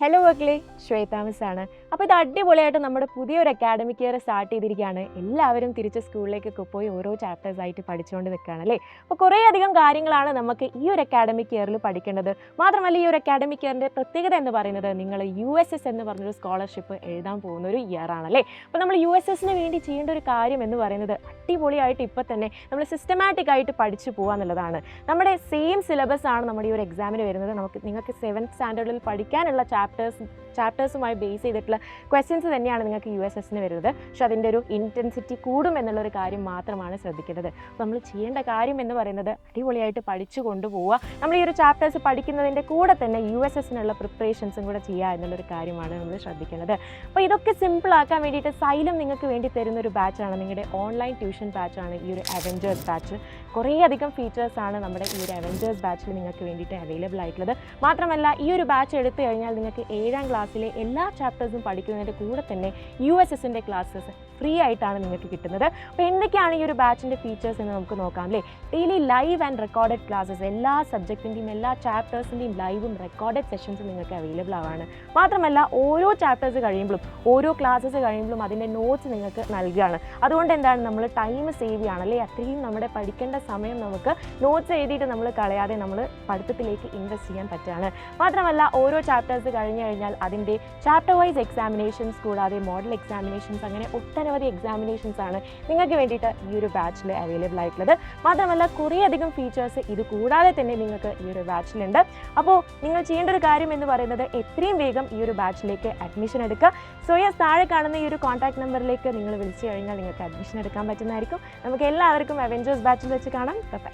Hello മക്കളെ, Shweta miss ആണ്. അപ്പോൾ ഇത് അടിപൊളിയായിട്ട് നമ്മുടെ പുതിയൊരു അക്കാഡമിക് ഇയർ സ്റ്റാർട്ട് ചെയ്തിരിക്കുകയാണ്. എല്ലാവരും തിരിച്ച് സ്കൂളിലേക്കൊക്കെ പോയി ഓരോ ചാപ്റ്റേഴ്സ് ആയിട്ട് പഠിച്ചുകൊണ്ട് നിൽക്കുകയാണ് അല്ലേ. അപ്പോൾ കുറേയധികം കാര്യങ്ങളാണ് നമുക്ക് ഈ ഒരു അക്കാഡമിക് ഇയറിൽ പഠിക്കേണ്ടത്. മാത്രമല്ല, ഈ ഒരു അക്കാഡമിക് ഇയറിൻ്റെ പ്രത്യേകത എന്ന് പറയുന്നത് നിങ്ങൾ USS എന്ന് പറഞ്ഞൊരു സ്കോളർഷിപ്പ് എഴുതാൻ പോകുന്ന ഒരു ഇയർ ആണല്ലേ. അപ്പോൾ നമ്മൾ USSന് വേണ്ടി ചെയ്യേണ്ട ഒരു കാര്യം എന്ന് പറയുന്നത് അടിപൊളിയായിട്ട് ഇപ്പോൾ തന്നെ നമ്മൾ സിസ്റ്റമാറ്റിക് ആയിട്ട് പഠിച്ചു പോകുക എന്നുള്ളതാണ്. നമ്മുടെ സെയിം സിലബസ് ആണ് നമ്മുടെ ഈ ഒരു എക്സാമിന് വരുന്നത്. നിങ്ങൾക്ക് 7th സ്റ്റാൻഡേർഡിൽ പഠിക്കാനുള്ള ചാപ്റ്റേഴ്സുമായി ബേസ് ചെയ്തിട്ടുള്ള ക്വസ്റ്റ്യൻസ് തന്നെയാണ് നിങ്ങൾക്ക് USSന് വരുന്നത്. പക്ഷെ അതിൻ്റെ ഒരു ഇൻറ്റൻസിറ്റി കൂടും എന്നുള്ളൊരു കാര്യം മാത്രമാണ് ശ്രദ്ധിക്കേണ്ടത്. അപ്പോൾ നമ്മൾ ചെയ്യേണ്ട കാര്യം എന്ന് പറയുന്നത് അടിപൊളിയായിട്ട് പഠിച്ചു കൊണ്ടുപോവുക. നമ്മൾ ഈ ഒരു ചാപ്റ്റേഴ്സ് പഠിക്കുന്നതിൻ്റെ കൂടെ തന്നെ USSനുള്ള പ്രിപ്പറേഷൻസും കൂടെ ചെയ്യുക എന്നുള്ളൊരു കാര്യമാണ് നമ്മൾ ശ്രദ്ധിക്കേണ്ടത്. അപ്പോൾ ഇതൊക്കെ സിമ്പിളാക്കാൻ വേണ്ടിയിട്ട് സൈലം നിങ്ങൾക്ക് വേണ്ടി തരുന്നൊരു ബാച്ചാണ്, നിങ്ങളുടെ ഓൺലൈൻ ട്യൂഷൻ ബാച്ചാണ് ഈ ഒരു അവെഞ്ചേഴ്സ് ബാച്ച്. കുറേയധികം ഫീച്ചേഴ്സാണ് നമ്മുടെ ഈ ഒരു അവെഞ്ചേഴ്സ് ബാച്ചിൽ നിങ്ങൾക്ക് വേണ്ടിയിട്ട് അവൈലബിൾ ആയിട്ടുള്ളത്. മാത്രമല്ല, ഈ ഒരു ബാച്ച് എടുത്തു കഴിഞ്ഞാൽ നിങ്ങൾക്ക് 7ാം ക്ലാസ്സിലെ എല്ലാ ചാപ്റ്റേഴ്സും പഠിക്കുന്നതിൻ്റെ കൂടെ തന്നെ USSൻ്റെ ക്ലാസ്സസ് ഫ്രീ ആയിട്ടാണ് നിങ്ങൾക്ക് കിട്ടുന്നത്. അപ്പോൾ എന്തൊക്കെയാണ് ഈ ഒരു ബാച്ചിൻ്റെ ഫീച്ചേഴ്സ് എന്ന് നമുക്ക് നോക്കാം അല്ലേ. Daily live and recorded classes, എല്ലാ സബ്ജക്റ്റിൻ്റെയും എല്ലാ ചാപ്റ്റേഴ്സിൻ്റെയും ലൈവും റെക്കോർഡഡ് സെഷൻസും നിങ്ങൾക്ക് അവൈലബിൾ ആവാണ്. മാത്രമല്ല, ഓരോ ചാപ്റ്റേഴ്സ് കഴിയുമ്പോഴും ഓരോ ക്ലാസ്സസ് കഴിയുമ്പോഴും അതിൻ്റെ നോട്ട്സ് നിങ്ങൾക്ക് നൽകുകയാണ്. അതുകൊണ്ട് എന്താണ്, നമ്മൾ ടൈം സേവ് ചെയ്യുകയാണ് അല്ലേ. അത്രയും നമ്മുടെ പഠിക്കേണ്ട സമയം നമുക്ക് നോട്ട്സ് എഴുതിയിട്ട് നമ്മൾ കളയാതെ നമ്മൾ പഠിത്തത്തിലേക്ക് ഇൻവെസ്റ്റ് ചെയ്യാൻ പറ്റുകയാണ്. മാത്രമല്ല, ഓരോ ചാപ്റ്റേഴ്സ് കഴിഞ്ഞ് കഴിഞ്ഞാൽ അതിൻ്റെ ചാപ്റ്റർ വൈസ് എക്സാമിനേഷൻസ് കൂടാതെ മോഡൽ എക്സാമിനേഷൻസ്, അങ്ങനെ ഒട്ടനവധി എക്സാമിനേഷൻസ് ആണ് നിങ്ങൾക്ക് വേണ്ടിയിട്ട് ഈ ഒരു ബാച്ചിൽ അവൈലബിൾ ആയിട്ടുള്ളത്. മാത്രമല്ല, കുറേയധികം ഫീച്ചേഴ്സ് ഇത് കൂടാതെ തന്നെ നിങ്ങൾക്ക് ഈ ഒരു ബാച്ചിലുണ്ട്. അപ്പോൾ നിങ്ങൾ ചെയ്യേണ്ട ഒരു കാര്യം എന്ന് പറയുന്നത് എത്രയും വേഗം ഈ ഒരു ബാച്ചിലേക്ക് അഡ്മിഷൻ എടുക്കുക. താഴെ കാണുന്ന ഈ ഒരു കോൺടാക്ട് നമ്പറിലേക്ക് നിങ്ങൾ വിളിച്ചു കഴിഞ്ഞാൽ നിങ്ങൾക്ക് അഡ്മിഷൻ എടുക്കാൻ പറ്റുന്നതായിരിക്കും. നമുക്ക് എല്ലാവർക്കും അവെഞ്ചേഴ്സ് ബാച്ചിൽ വെച്ച് കാണാം. ബൈ.